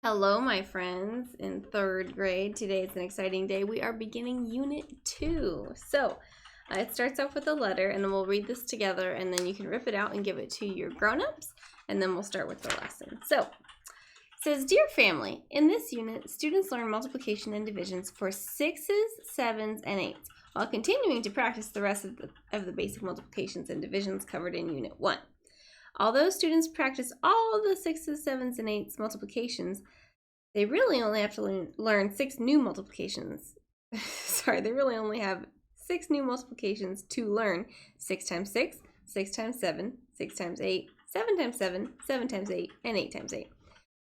Hello, my friends in third grade. Today is an exciting day. We are beginning Unit 2. It starts off with a letter, and then we'll read this together, and then you can rip it out and give it to your grown-ups, and then we'll start with the lesson. So, it says, Dear family, in this unit, students learn multiplication and divisions for 6s, 7s, and 8s, while continuing to practice the rest of the basic multiplications and divisions covered in Unit 1. Although students practice all the 6s, 7s, and 8s multiplications, they really only have to learn 6 new multiplications. They really only have 6 new multiplications to learn. 6 times 6, 6 times 7, 6 times 8, 7 times 7, 7 times 8, and 8 times 8.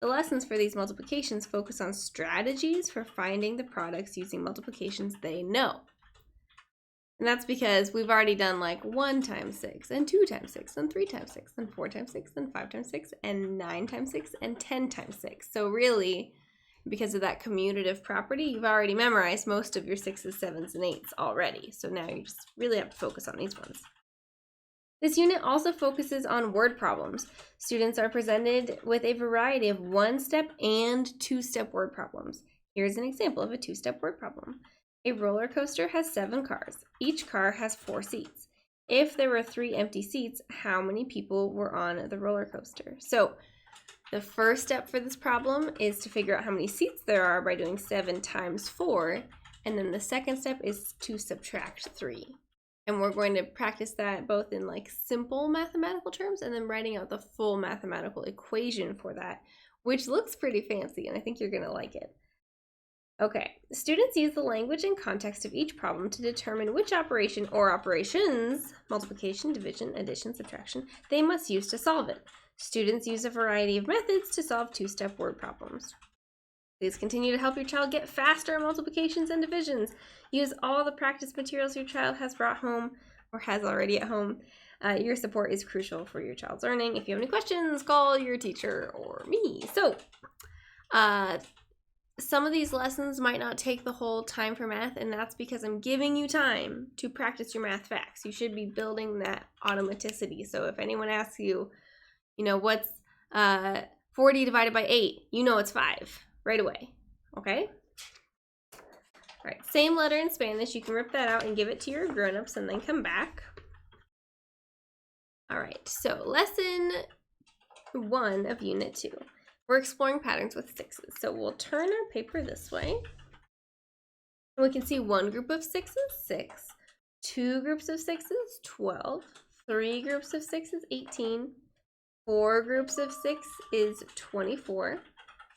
The lessons for these multiplications focus on strategies for finding the products using multiplications they know. And that's because we've already done like 1 times 6, and 2 times 6, and 3 times 6, and 4 times 6, and 5 times 6, and 9 times 6, and 10 times 6. So really, because of that commutative property, you've already memorized most of your 6s, 7s, and 8s already. So now you just really have to focus on these ones. This unit also focuses on word problems. Students are presented with a variety of 1-step and 2-step word problems. Here's an example of a 2-step word problem. A roller coaster has 7 cars. Each car has 4 seats. If there were 3 empty seats, how many people were on the roller coaster? So the first step for this problem is to figure out how many seats there are by doing 7 times 4. And then the second step is to subtract 3. And we're going to practice that both in like simple mathematical terms and then writing out the full mathematical equation for that, which looks pretty fancy, and I think you're going to like it. Okay, students use the language and context of each problem to determine which operation or operations, multiplication, division, addition, subtraction, they must use to solve it. Students use a variety of methods to solve 2-step word problems. Please continue to help your child get faster at multiplications and divisions. Use all the practice materials your child has brought home or has already at home. Your support is crucial for your child's learning. If you have any questions, call your teacher or me. So, some of these lessons might not take the whole time for math, and that's because I'm giving you time to practice your math facts. You should be building that automaticity. So if anyone asks you, what's 40 divided by 8? You know it's 5 right away, okay? All right, same letter in Spanish. You can rip that out and give it to your grown-ups and then come back. All right, so lesson 1 of Unit 2. We're exploring patterns with 6s. So we'll turn our paper this way. And we can see one group of 6s, 6. 2 groups of 6s, 12. 3 groups of 6s, 18. 4 groups of 6 is 24.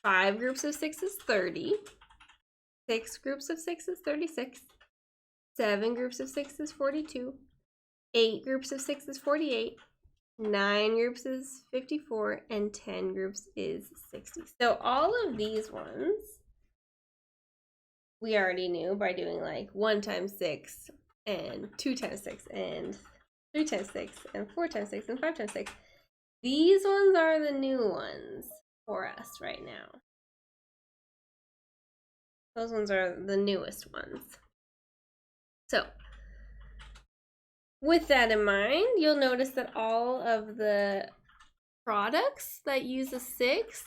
5 groups of 6 is 30. 6 groups of 6 is 36. 7 groups of 6 is 42. 8 groups of 6 is 48. 9 groups is 54, and 10 groups is 60. So all of these ones we already knew by doing like 1 times 6, and 2 times 6, and 3 times 6, and 4 times 6, and 5 times 6. These ones are the new ones for us right now. Those ones are the newest ones. So with that in mind, you'll notice that all of the products that use a 6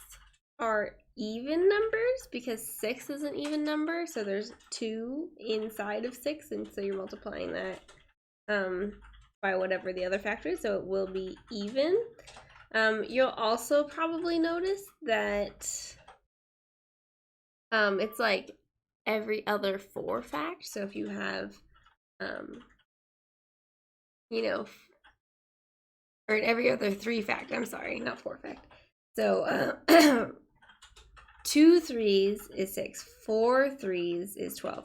are even numbers because 6 is an even number. So there's 2 inside of 6, and so you're multiplying that by whatever the other factor is, so it will be even. You'll also probably notice that it's like every other 4 fact. So if you have or every other 3 fact, I'm sorry, not 4 fact. So 2 3s is 6, 4 3s is 12,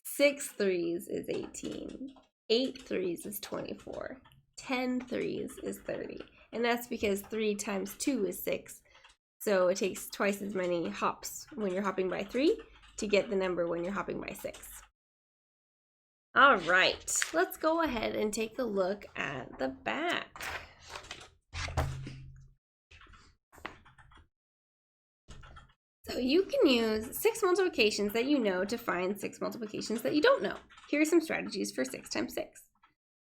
6 3s is 18, 8 3s is 24, 10 3s is 30. And that's because 3 times 2 is 6. So it takes twice as many hops when you're hopping by 3 to get the number when you're hopping by 6. All right, let's go ahead and take a look at the back. So you can use 6 multiplications that you know to find 6 multiplications that you don't know. Here are some strategies for 6 times 6.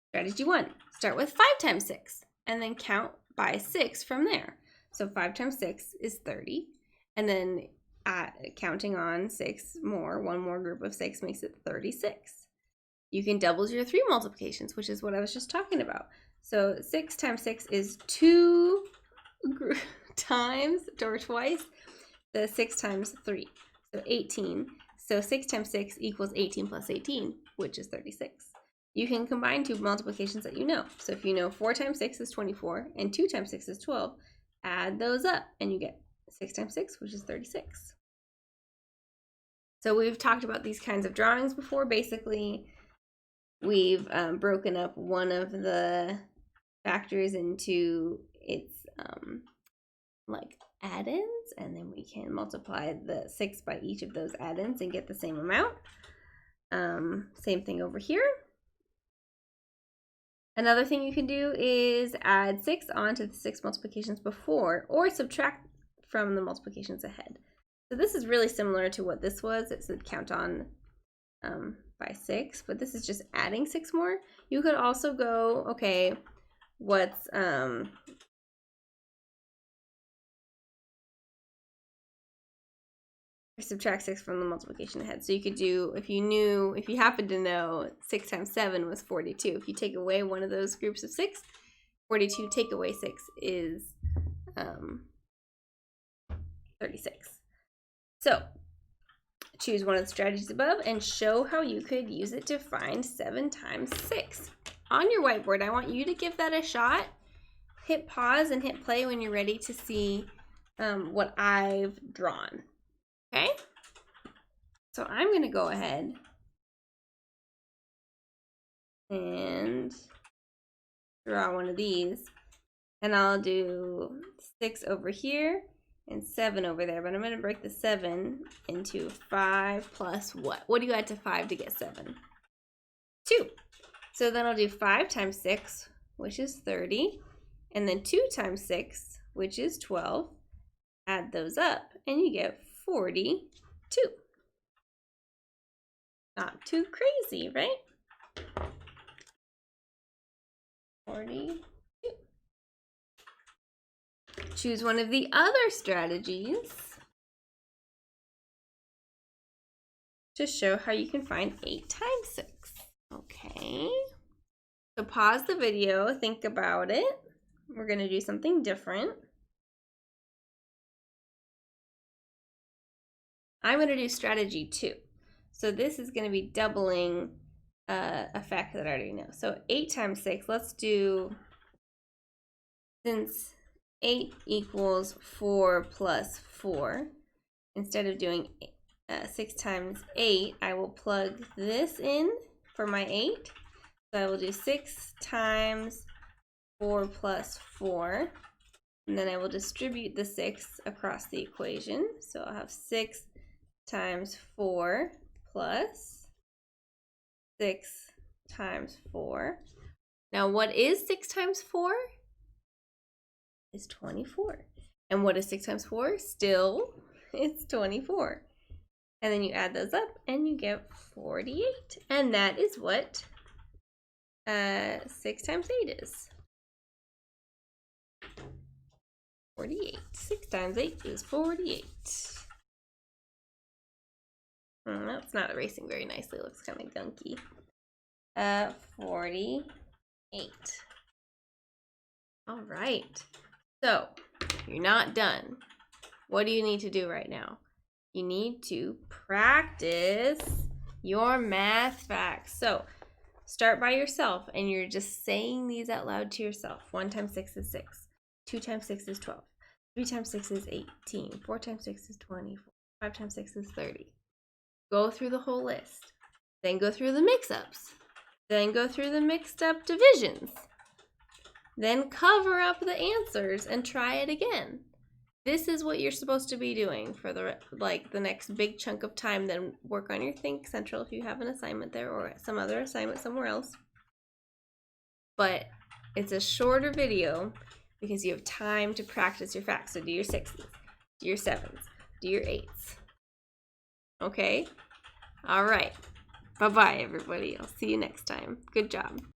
Strategy 1, start with 5 times 6, and then count by 6 from there. So 5 times 6 is 30. And then counting on 6 more, one more group of 6 makes it 36. You can double your 3 multiplications, which is what I was just talking about. So 6 times 6 is 2 times or twice the 6 times 3. So 18. So 6 times 6 equals 18 plus 18, which is 36. You can combine 2 multiplications that you know. So if you know 4 times 6 is 24 and 2 times 6 is 12, add those up and you get 6 times 6, which is 36. So we've talked about these kinds of drawings before. Basically, we've broken up one of the factors into its like add-ins, and then we can multiply the 6 by each of those add-ins and get the same amount. Same thing over here. Another thing you can do is add 6 onto the 6 multiplications before, or subtract from the multiplications ahead. So this is really similar to what this was. It said count on by 6, but this is just adding 6 more. You could also go, okay, what's subtract 6 from the multiplication ahead. So you could do, if you happen to know 6 times 7 was 42. If you take away one of those groups of 6, 42 take away 6 is 36. So choose one of the strategies above and show how you could use it to find 7 times 6. On your whiteboard, I want you to give that a shot. Hit pause and hit play when you're ready to see what I've drawn. Okay, so I'm going to go ahead and draw one of these, and I'll do 6 over here and 7 over there, but I'm going to break the 7 into 5 plus what? What do you add to 5 to get 7? 2. So then I'll do 5 times 6, which is 30, and then 2 times 6, which is 12. Add those up, and you get 42. Not too crazy, right? 42. Choose one of the other strategies to show how you can find 8 times 6. Okay. So pause the video, think about it. We're going to do something different. I'm going to do strategy 2. So this is going to be doubling a fact that I already know. So 8 times 6, let's do, since 8 equals 4 plus 4, instead of doing 6 times 8, I will plug this in for my 8. So I will do 6 times 4 plus 4, and then I will distribute the 6 across the equation. So I'll have 6 times 4 plus 6 times 4. Now what is 6 times 4? It's 24. And what is 6 times 4? Still, it's 24. And then you add those up and you get 48. And that is what 6 times 8 is. 48. 6 times 8 is 48. That's not erasing very nicely. It looks kind of gunky. 48. All right. So you're not done. What do you need to do right now? You need to practice your math facts. So start by yourself and you're just saying these out loud to yourself. 1 times 6 is 6. 2 times 6 is 12. 3 times 6 is 18. 4 times 6 is 24. 5 times 6 is 30. Go through the whole list. Then go through the mix-ups. Then go through the mixed-up divisions. Then cover up the answers and try it again. This is what you're supposed to be doing for the next big chunk of time. Then work on your Think Central if you have an assignment there or some other assignment somewhere else. But it's a shorter video because you have time to practice your facts. So do your 6s, do your 7s, do your 8s. Okay? All right. Bye-bye, everybody. I'll see you next time. Good job.